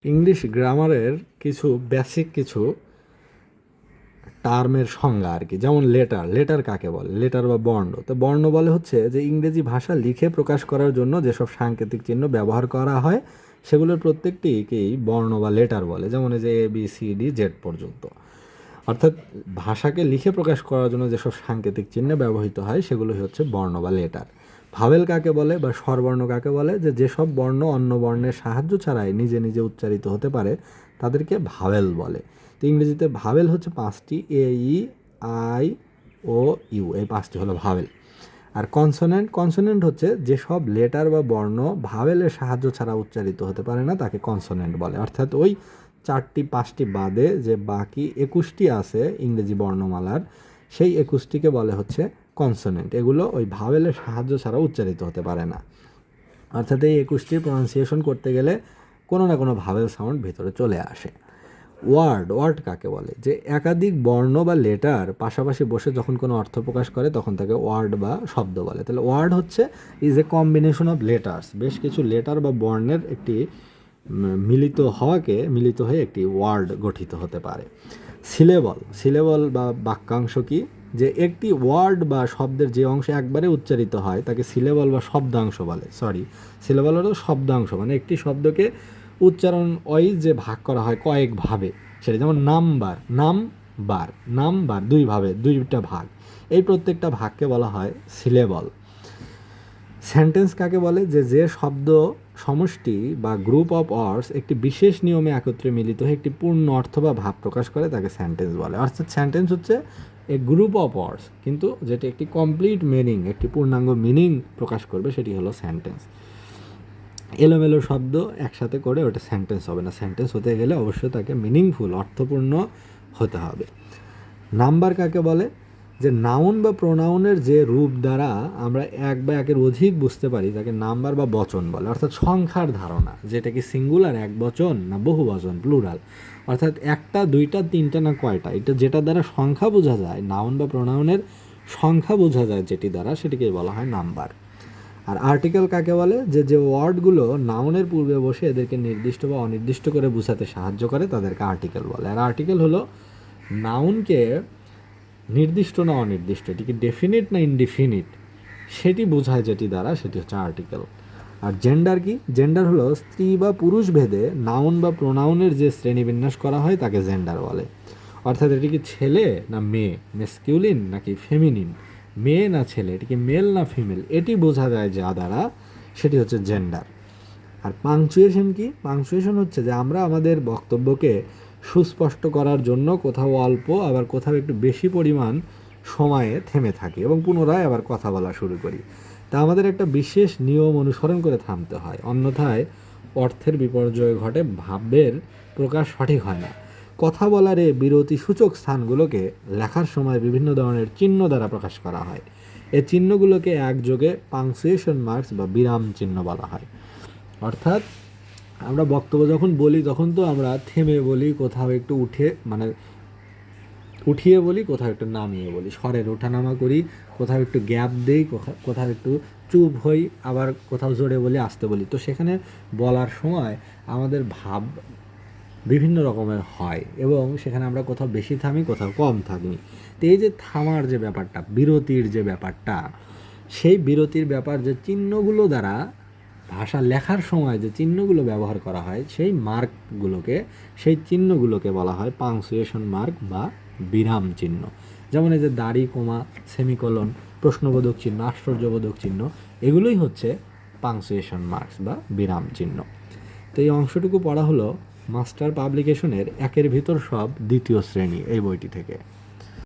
English গ্রামারের কিছু basic কিছু টার্মের সংজ্ঞা আর কি, যেমন লেটার কাকে বলে, লেটার বা বর্ণ। তো বর্ণ বলে হচ্ছে যে ইংরেজি ভাষা লিখে প্রকাশ করার জন্য যেসব সাংকেতিক চিহ্ন ব্যবহার করা হয় সেগুলোর প্রত্যেকটিকেই বর্ণ বা লেটার বলে, যেমন এই যে ABCD Z পর্যন্ত। অর্থাৎ ভাষাকে লিখে প্রকাশ করার জন্য যেসব সাংকেতিক চিহ্ন ব্যবহৃত হয় সেগুলো হচ্ছে বর্ণ বা লেটার। ভাওয়েল কাকে বলে বা স্বরবর্ণ কাকে বলে, যে যেসব বর্ণ অন্য বর্ণের সাহায্য ছাড়াই নিজে নিজে উচ্চারিত হতে পারে তাদেরকে ভাওয়েল বলে। তো ইংরেজিতে ভাওয়েল হচ্ছে 5টি, AE, I, O, U, এই 5টি হলো ভাওয়েল। আর কনসোনেন্ট হচ্ছে যেসব লেটার বা বর্ণ ভাওয়েলের সাহায্য ছাড়া উচ্চারিত হতে পারে না তাকে কনসোনেন্ট বলে। অর্থাৎ ওই 4টি-5টি বাদে যে বাকি 21টি আছে ইংরেজি বর্ণমালার, সেই 21টিকে বলে হচ্ছে কনসোনেন্ট। এগুলো ওই ভাওয়েলের সাহায্য ছাড়া উচ্চারিত হতে পারে না। অর্থাৎ এই 21টির প্রনাউন্সিয়েশন করতে গেলে কোনো না কোনো ভাওয়েল সাউন্ড ভিতরে চলে আসে। ওয়ার্ড কাকে বলে, যে একাধিক বর্ণ বা লেটার পাশাপাশি বসে যখন কোনো অর্থ প্রকাশ করে তখন তাকে ওয়ার্ড বা শব্দ বলে। তাহলে ওয়ার্ড হচ্ছে is a combination of letters, বেশ কিছু লেটার বা বর্ণের একটি মিলিত হয়ে একটি ওয়ার্ড গঠিত হতে পারে। সিলেবল বা বাক্যাংশ কি, যে একটি ওয়ার্ড বা শব্দের যে অংশ একবারে উচ্চারিত হয় তাকে সিলেবল বা শব্দাংশ বলে। সিলেবল হলো শব্দাংশ, মানে একটি শব্দকে উচ্চারণ ওয়াইজ যে ভাগ করা হয় কয়েকভাবে, সেটা যেমন নামবার দুইটা ভাগ, এই প্রত্যেকটা ভাগকে বলা হয় সিলেবল। সেন্টেন্স কাকে বলে, যে শব্দ সমষ্টি বা গ্রুপ অফ ওয়ার্ডস একটি বিশেষ নিয়মে একত্রে মিলিত হয়ে একটি পূর্ণ অর্থ বা ভাব প্রকাশ করে তাকে সেন্টেন্স বলে। অর্থাৎ সেন্টেন্স হচ্ছে এ গ্রুপ অফ ওয়ার্ডস, কিন্তু যেটি একটি কমপ্লিট মিনিং, একটি পূর্ণাঙ্গ মিনিং প্রকাশ করবে সেটি হলো সেন্টেন্স। এলোমেলো শব্দ একসাথে করে ওটা সেন্টেন্স হবে না। সেন্টেন্স হতে গেলে অবশ্যই তাকে মিনিংফুল, অর্থপূর্ণ হতে হবে। নাম্বার কাকে বলে, যে নাউন বা প্রোনাউনের যে রূপ দ্বারা আমরা এক বা একের অধিক বুঝতে পারি তাকে নাম্বার বা বচন বলে। অর্থাৎ সংখ্যার ধারণা, যেটা কি সিঙ্গুলার এক বচন না বহু বচন প্লুরাল, অর্থাৎ একটা দুইটা তিনটা না কয়টা, এটা যেটা দ্বারা সংখ্যা বোঝা যায়, নাউন বা প্রোনাউনের সংখ্যা বোঝা যায় যেটি দ্বারা, সেটিকে বলা হয় নাম্বার। আর আর্টিকেল কাকে বলে, যে ওয়ার্ডগুলো নাউনের পূর্বে বসে এদেরকে নির্দিষ্ট বা অনির্দিষ্ট করে বোঝাতে সাহায্য করে তাদেরকে আর্টিকেল বলে। আর আর্টিকেল হলো নাউনকে নির্দিষ্ট না অনির্দিষ্ট, এটিকে ডেফিনিট না ইনডিফিনিট সেটি বোঝায় যেটি দ্বারা, সেটি হচ্ছে আর্টিকেল। আর জেন্ডার কি, জেন্ডার হলো স্ত্রী বা পুরুষ ভেদে নাউন বা প্রোনাউনের যে শ্রেণীবিন্যাস করা হয় তাকে জেন্ডার বলে। অর্থাৎ এটি কি ছেলে না মেয়ে, মেসকিউলিন নাকি ফেমিনিন, মেয়ে না ছেলে, এটিকে মেল না ফিমেল, এটি বোঝা যায় যা দ্বারা, সেটি হচ্ছে জেন্ডার। আর পাংচুয়েশন কি, পাংচুয়েশন হচ্ছে যে আমরা আমাদের বক্তব্যকে সুস্পষ্ট করার জন্য কোথাও অল্প আবার কোথাও একটু বেশি পরিমাণ সময়ে থেমে থাকি এবং পুনরায় আবার কথা বলা শুরু করি। তা আমাদের একটা বিশেষ নিয়ম অনুসরণ করে থামতে হয়, অন্যথায় অর্থের বিপর্যয় ঘটে, ভাবের প্রকাশ সঠিক হয় না। কথা বলার এই বিরতি সূচক স্থানগুলোকে লেখার সময় বিভিন্ন ধরনের চিহ্ন দ্বারা প্রকাশ করা হয়। এই চিহ্নগুলোকে একযোগে পাংচুয়েশন মার্কস বা বিরাম চিহ্ন বলা হয়। অর্থাৎ আমরা বক্তব্য যখন বলি তখন তো আমরা থেমে বলি, কোথাও একটু উঠিয়ে বলি, কোথাও একটু নামিয়ে বলি, স্বরের ওঠানামা করি, কোথাও একটু গ্যাপ দেই, কোথাও একটু চুপ হই, আবার কোথাও জোরে বলি, আস্তে বলি। তো সেখানে বলার সময় আমাদের ভাব বিভিন্ন রকমের হয় এবং সেখানে আমরা কোথাও বেশি থামি, কোথাও কম থামি। তো এই যে থামার যে ব্যাপারটা, বিরতির যে ব্যাপারটা, সেই বিরতির ব্যাপার যে চিহ্নগুলো দ্বারা ভাষা লেখার সময় যে চিহ্নগুলো ব্যবহার করা হয় সেই চিহ্নগুলোকে বলা হয় পাংচুয়েশন মার্ক বা বিরাম চিহ্ন। যেমন এই যে দাড়ি, কমা, সেমিকোলন, প্রশ্নবোধক চিহ্ন, আশ্চর্যবোধক চিহ্ন, এগুলোই হচ্ছে পাংচুয়েশন মার্কস বা বিরাম চিহ্ন। তো এই অংশটুকু পড়া হলো মাস্টার পাবলিকেশনের 1-এর ভিতর সব 2য় শ্রেণী এই বইটি থেকে।